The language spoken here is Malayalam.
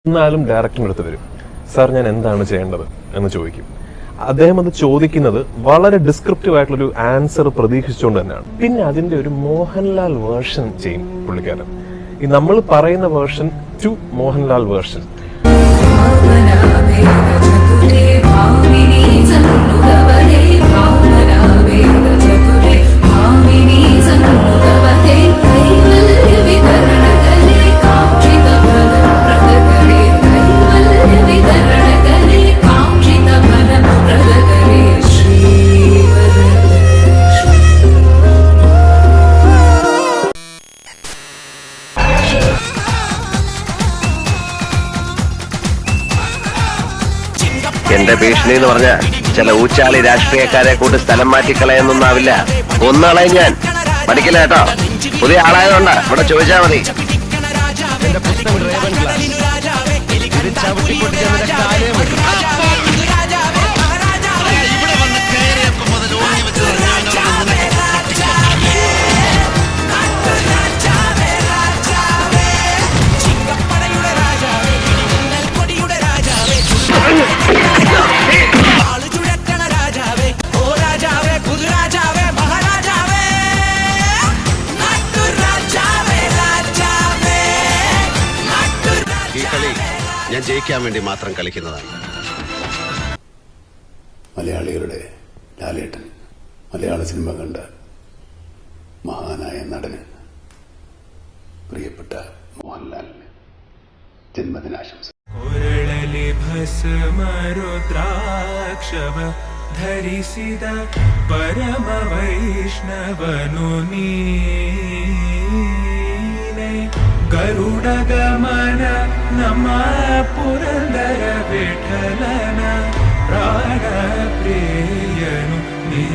എന്നാലും ഡയറക്ടറിന്റെ അടുത്ത് വരും, സാർ ഞാൻ എന്താണ് ചെയ്യേണ്ടത് എന്ന് ചോദിക്കും. അദ്ദേഹം അത് ചോദിക്കുന്നത് വളരെ ഡിസ്ക്രിപ്റ്റീവ് ആയിട്ടുള്ളൊരു ആൻസർ പ്രതീക്ഷിച്ചുകൊണ്ട് തന്നെയാണ്. പിന്നെ അതിന്റെ ഒരു മോഹൻലാൽ വേർഷൻ ചെയ്യും പുള്ളിക്കാരൻ. ഈ നമ്മൾ പറയുന്ന വേർഷൻ ടു മോഹൻലാൽ വേർഷൻ. എന്റെ ഭീഷണി എന്ന് പറഞ്ഞ ചില ഊച്ചാളി രാഷ്ട്രീയക്കാരെ കൂട്ടി സ്ഥലം മാറ്റിക്കളയെന്നൊന്നാവില്ല. ഒന്നാളെ ഞാൻ പഠിക്കില്ല കേട്ടോ. പുതിയ ആളായതുകൊണ്ടാ ഇവിടെ ചോദിച്ചാ മതി. എന്റെ പുസ്തകം ഞാൻ ജയിക്കാൻ വേണ്ടി മാത്രം കളിക്കുന്നതാണ്. മലയാളികളുടെ ലാലേട്ടൻ, മലയാള സിനിമ കണ്ട മഹാനായ നടന്, പ്രിയപ്പെട്ട മോഹൻലാലിന് ജന്മദിനാശംസ. ധരിಸಿದ ಪರಮ ವೈಷ್ಣವನು ನೀನೆ ಗರುಡ ಗಮನ ನಮ್ಮ ಪುರಂದರ ವಿಠಲನ ಪ್ರಾಣ ಪ್ರಿಯನು ನೀ